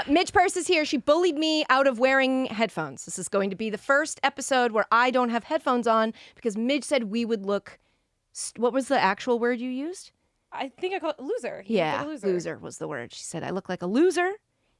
Midge Purce is here. She bullied me out of wearing headphones. This is going to be the first episode where I don't have headphones on because Midge said we would look... What was the actual word you used? I think I called it loser. Yeah, like loser was the word. She said I look like a loser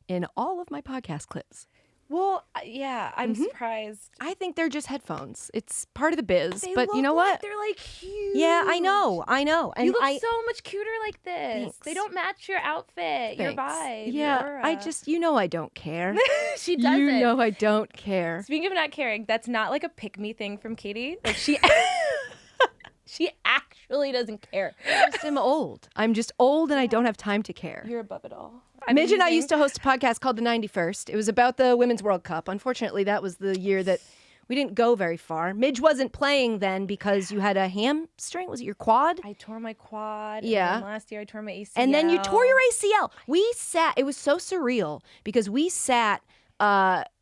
in all of my podcast clips. Well, yeah, I'm surprised. I think they're just headphones. It's part of the biz, They but look you know like what? They're like huge. Yeah, I know. And you look so much cuter like this. Thanks. They don't match your outfit, your vibe. Yeah, your aura. I just, I don't care. She doesn't. You know I don't care. Speaking of not caring, that's not like a pick-me thing from Katie. Like she actually doesn't care. I'm old. I'm just old and I don't have time to care. You're above it all. Midge and I used to host a podcast called The 91st. It was about the Women's World Cup. Unfortunately, that was the year that we didn't go very far. Midge wasn't playing then because you had a hamstring. Was it your quad? I tore my quad. Yeah. And then last year I tore my ACL. And then you tore your ACL. We sat, it was so surreal because we sat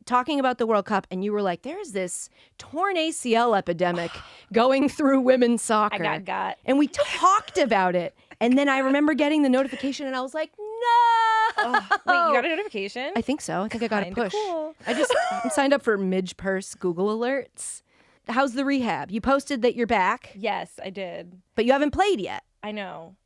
talking about the World Cup and you were like, there's this torn ACL epidemic going through women's soccer. I got. And we talked about it. And then I remember getting the notification and I was like, no. Wait, you got a notification? I think so. I think I got a Kinda push. cool. I'm signed up for Midge Purce Google alerts. How's the rehab? You posted that you're back, Yes, I did. but you haven't played yet. I know.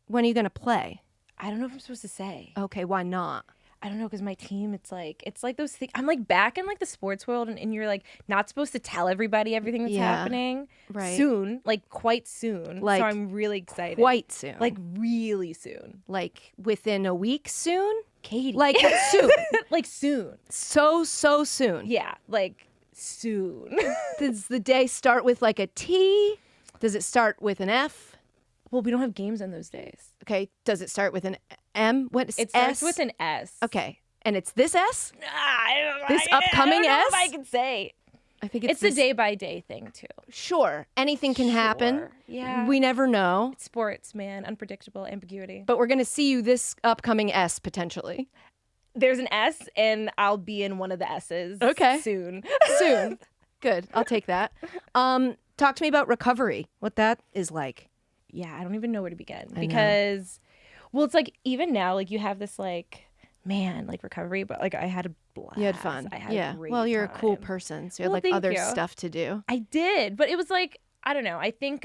When are you going to play? I don't know if I'm supposed to say. Okay, why not? I don't know, because my team, it's like those things. I'm like back in like the sports world, and you're like not supposed to tell everybody everything that's happening. Right. Soon, like quite soon. Like, so I'm really excited. Quite soon. Like really soon. Like within a week soon? Katie. Like soon. Like soon. So soon. Yeah, like soon. Does the day start with like a T? Does it start with an F? Well, we don't have games on those days. Okay. Does it start with an M? What is It starts with an S. Okay. And it's this S? This I upcoming don't know S? if I can say. I think It's a day-by-day thing, too. Sure. Anything can happen. Sure. Yeah. We never know. It's sports, man. Unpredictable ambiguity. But we're going to see you this upcoming S potentially. There's an S, and I'll be in one of the S's soon. Soon. Good. I'll take that. Talk to me about recovery, what that is like. Yeah, I don't even know where to begin. Because, well, it's like even now, like you have this like, man, like recovery, but like I had a blast. You had fun. I had a great You're a cool time. person, so you had Well, like other thank you. stuff to do. I did, but it was like, I don't know. I think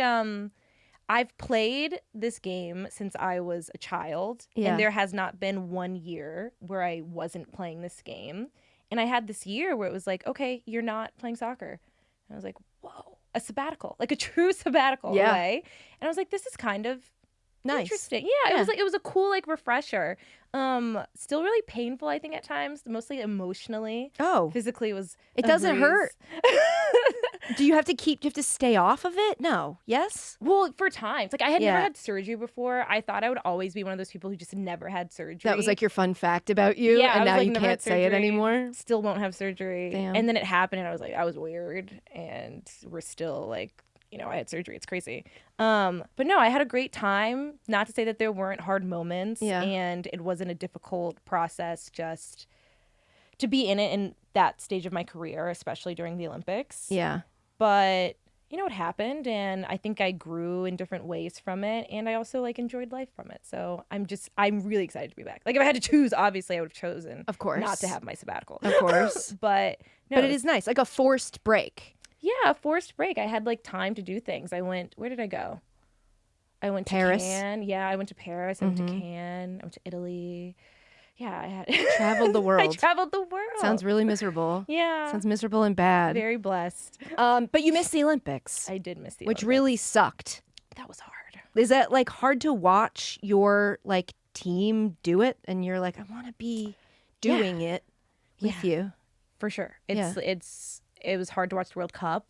I've played this game since I was a child, and there has not been 1 year where I wasn't playing this game. And I had this year where it was like, okay, you're not playing soccer. And I was like, whoa, a sabbatical, like a true sabbatical away. And I was like, this is kind of nice. Interesting. Yeah, it was a cool like refresher. Still really painful, I think, at times, mostly emotionally. Oh. Physically was It doesn't hurt. Do you have to stay off of it? No. Yes? Well, for times. Like I had never had surgery before. I thought I would always be one of those people who just never had surgery. That was like your fun fact about you, Yeah, and now like, you never can't had say it surgery. anymore? Still won't have surgery. Damn. And then it happened and I was like, I was weird, and we're still like, I had surgery. It's crazy. But no, I had a great time. Not to say that there weren't hard moments, and it wasn't a difficult process just to be in it in that stage of my career, especially during the Olympics. Yeah. But it happened, and I think I grew in different ways from it, and I also like enjoyed life from it. So I'm really excited to be back. Like if I had to choose, obviously I would have chosen, of course, not to have my sabbatical. Of course. But no, but it is nice, like a forced break. Yeah, a forced break. I had like time to do things. Where did I go? I went to Paris. Cannes. Yeah, I went to Paris. I went to Cannes. I went to Italy. Yeah, I had traveled the world. I traveled the world. Sounds really miserable. Yeah. Sounds miserable and bad. Very blessed. But you missed the Olympics. I did miss the Olympics. Which Olympics. really sucked. That was hard. Is that like hard to watch your like team do it and you're like, I want to be doing it with you? For sure. It was hard to watch the World Cup.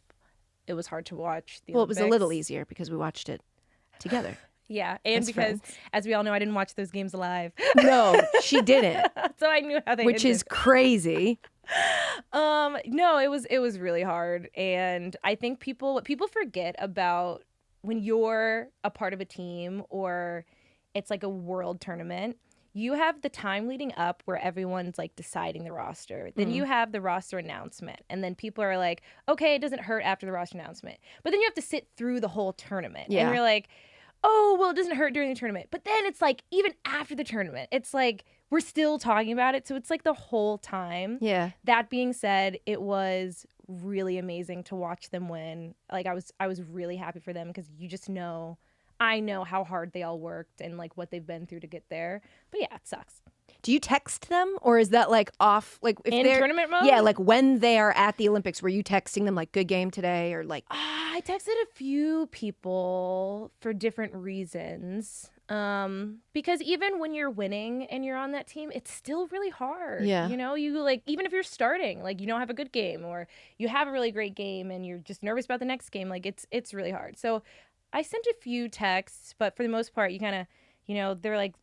It was hard to watch the Olympics. It was a little easier because we watched it together. Yeah, and as because, friends. As we all know, I didn't watch those games live. No, she didn't. So I knew how they Which ended. is crazy. No, it was really hard. And I think what people forget about when you're a part of a team or it's like a world tournament, you have the time leading up where everyone's like deciding the roster. Then you have the roster announcement. And then people are like, okay, it doesn't hurt after the roster announcement. But then you have to sit through the whole tournament. Yeah. And you're like, oh, well, it doesn't hurt during the tournament. But then it's like, even after the tournament, it's like, we're still talking about it. So it's like the whole time. Yeah. That being said, it was really amazing to watch them win. Like I was really happy for them because you just know, I know how hard they all worked and like what they've been through to get there. But yeah, it sucks. Do you text them, or is that like off? Like if In they're tournament mode? Yeah, like when they are at the Olympics, were you texting them like "good game today" or like? I texted a few people for different reasons. Because even when you're winning and you're on that team, it's still really hard. Yeah. You know, you like, even if you're starting, like you don't have a good game or you have a really great game and you're just nervous about the next game, like it's really hard. So I sent a few texts, but for the most part, you kind of, you know, they're like,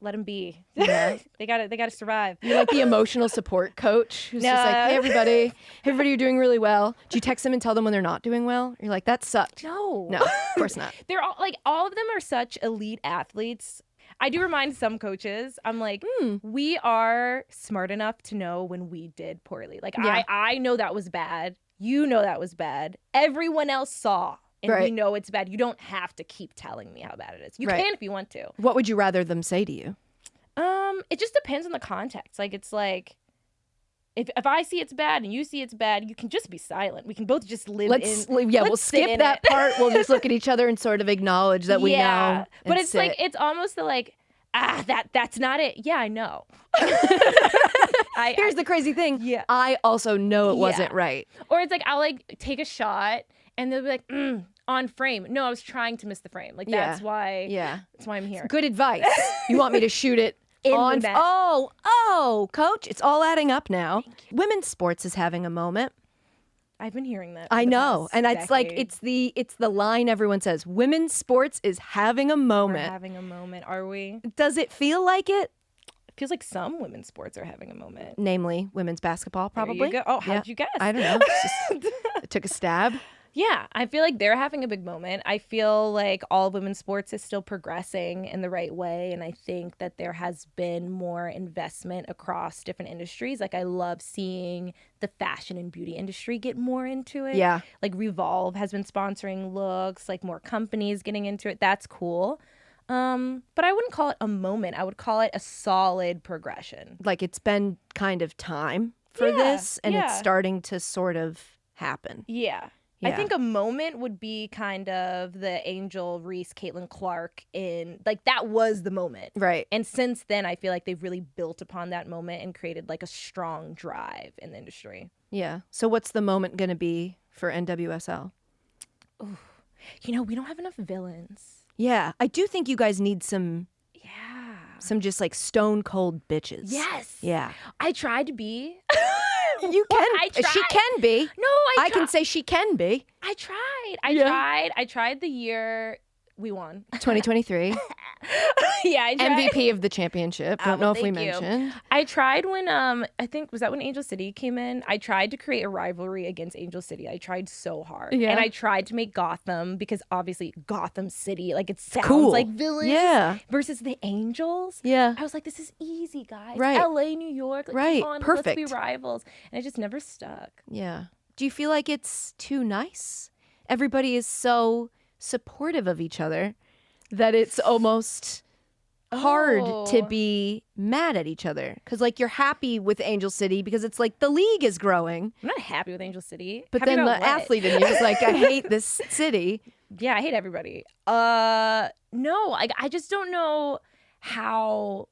let them be. Yeah. they gotta survive. You're like the emotional support coach who's just like, hey, everybody, you're doing really well. Do you text them and tell them when they're not doing well? You're like, that sucked. No, of course not. They're all of them are such elite athletes. I do remind some coaches, I'm like, we are smart enough to know when we did poorly. Like, Yeah. I know that was bad. You know that was bad. Everyone else saw. And we Right. know it's bad. You don't have to keep telling me how bad it is. You Right. can if you want to. What would you rather them say to you? It just depends on the context. Like, it's like, if I see it's bad and you see it's bad, you can just be silent. We can both just live We'll let's sit skip in that it. part. We'll just look at each other and sort of acknowledge that we know. But and it's like, sit. it's almost the like, that's not it. Yeah, I know. Here's the crazy thing. Yeah. I also know it Yeah. wasn't right. Or it's like, I'll like take a shot and they'll be like, on frame. No, I was trying to miss the frame. Like, Yeah. that's why Yeah. I'm here. Good advice. You want me to shoot it In the on? net. Oh, coach, it's all adding up now. Women's sports is having a moment. I've been hearing that. I for the know, past and it's like decade. it's the line everyone says. Women's sports is having a We're moment. having a moment, are we? Does it feel like it? It feels like some women's sports are having a moment. Namely, women's basketball, There probably. you go. Oh, Yeah. how'd you guess? I don't know. It's just, I took a stab. Yeah, I feel like they're having a big moment. I feel like all of women's sports is still progressing in the right way. And I think that there has been more investment across different industries. Like, I love seeing the fashion and beauty industry get more into it. Yeah. Like, Revolve has been sponsoring looks, like more companies getting into it. That's cool. But I wouldn't call it a moment. I would call it a solid progression. Like it's been kind of time for Yeah, this, and it's yeah. starting to sort of happen. Yeah. I Yeah. think a moment would be kind of the Angel Reese, Caitlin Clark in, like, that was the moment. Right. And since then, I feel like they've really built upon that moment and created like a strong drive in the industry. Yeah. So what's the moment going to be for NWSL? You know, we don't have enough villains. Yeah. I do think you guys need some Yeah. just like stone cold bitches. Yes. Yeah. I tried to be. You can. I She tried. can be. No, I can say she can be. I tried. Yeah. I tried the year we won. 2023. Yeah, I tried. MVP of the championship. Don't know if we thank you. mentioned. I tried when I think was that when Angel City came in. I tried to create a rivalry against Angel City. I tried so hard, Yeah. and I tried to make Gotham, because obviously Gotham City, like, it sounds Cool. like villains. Yeah. Versus the Angels. Yeah. I was like, this is easy, guys. Right. LA, New York. Like, Right. Come on, Perfect. Let's be rivals. And it just never stuck. Yeah. Do you feel like it's too nice? Everybody is so supportive of each other that it's almost hard to Oh. be mad at each other. Because, like, you're happy with Angel City because it's like the league is growing. I'm not happy with Angel City. But Happy then the about what? athlete in you is like, I hate this city. Yeah, I hate everybody. No, I just don't know how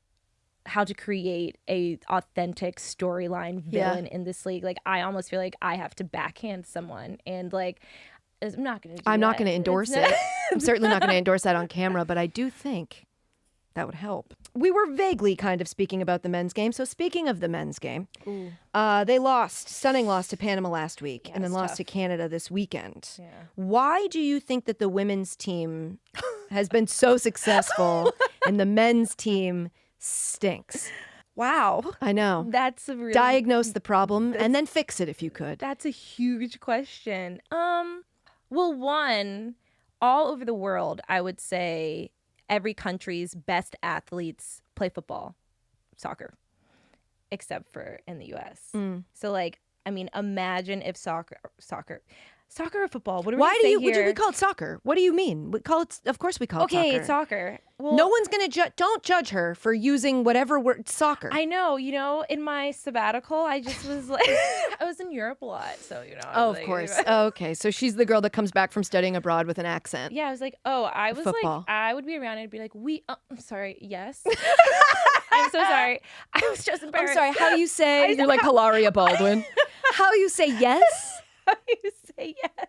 to create a authentic storyline Yeah. villain in this league. Like, I almost feel like I have to backhand someone, and like, I'm not gonna do I'm not that. going to endorse It's it. not- I'm certainly not going to endorse that on camera, but I do think that would help. We were vaguely kind of speaking about the men's game. So speaking of the men's game, Ooh. they lost, stunning loss to Panama last week, Yeah, and then it's lost tough. to Canada this weekend. Yeah. Why do you think that the women's team has been so successful and the men's team stinks? Wow, I know. that's a really Diagnose the problem and then fix it if you could. That's a huge question. Well, one, all over the world, I would say every country's best athletes play football, soccer, except for in the US. Mm. So, like, I mean, imagine if soccer, Soccer or football? What do we Why do say you? here? We call it soccer? What do you mean? We call it. Of course, we call it soccer. Okay, it's soccer. Well, No one's gonna don't judge her for using whatever word soccer. I know. In my sabbatical, I just was like, I was in Europe a lot, so I Oh, was of like, course. Okay, so she's the girl that comes back from studying abroad with an accent. Yeah, I was like, I was Football. like, I would be around and I'd be like, I'm sorry, yes. I'm so sorry. I was just I'm embarrassed. sorry. How you say? You're like Hilaria Baldwin. How you say yes? How you say yes?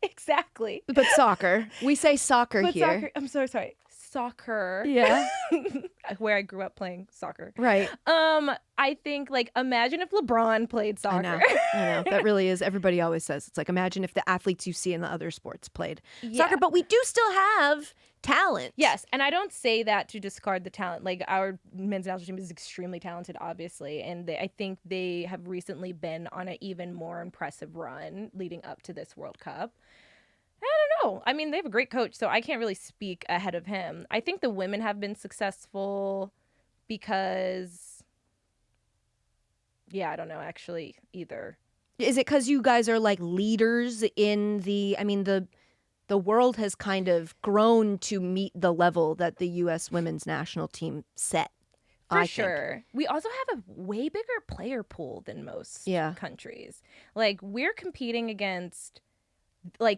Exactly. But soccer. We say soccer But here. soccer. I'm so sorry. Soccer. Yeah. Where I grew up playing soccer. Right. I think imagine if LeBron played soccer. I know. That really is. Everybody always says it's like imagine if the athletes you see in the other sports played Yeah. soccer, but we do still have talent. Yes, and I don't say that to discard the talent. Like our men's national team is extremely talented, obviously, and I think they have recently been on an even more impressive run leading up to this World Cup. I don't know. I mean, they have a great coach, so I can't really speak ahead of him. I think the women have been successful because, I don't know actually either. Is it because you guys are like leaders in the world has kind of grown to meet the level that the U.S. women's national team set. For sure. We also have a way bigger player pool than most countries. Like, we're competing against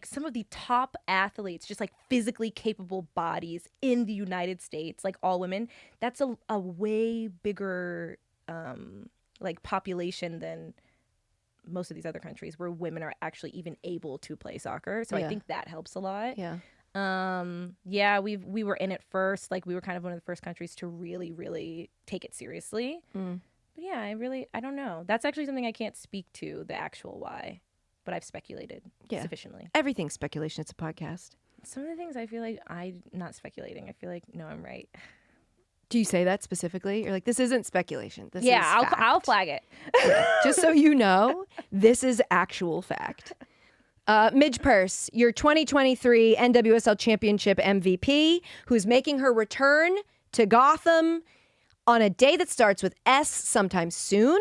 some of the top athletes, just physically capable bodies in the United States, all women. That's a way bigger population than most of these other countries where women are actually even able to play soccer. So I think that helps a lot. Yeah. We were in it first. We were kind of one of the first countries to really, really take it seriously. But yeah, I don't know. That's actually something I can't speak to, the actual why. But I've speculated sufficiently. Everything's speculation. It's a podcast. Some of the things I feel like I'm not speculating. I feel like, no, I'm right. Do you say that specifically? You're like, this isn't speculation. This is fact. I'll flag it. Just so you know, this is actual fact. Midge Purce, your 2023 NWSL Championship MVP, who's making her return to Gotham on a day that starts with S sometime soon.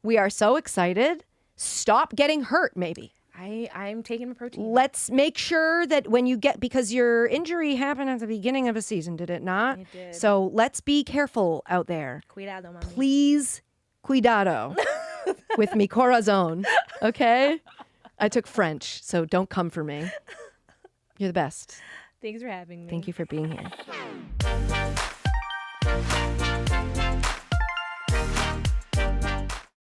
We are so excited. Stop getting hurt, maybe. I'm taking my protein. Let's make sure that when you because your injury happened at the beginning of a season, did it not? It did. So let's be careful out there. Cuidado, mami. Please, cuidado with mi corazón, okay? I took French, so don't come for me. You're the best. Thanks for having me. Thank you for being here.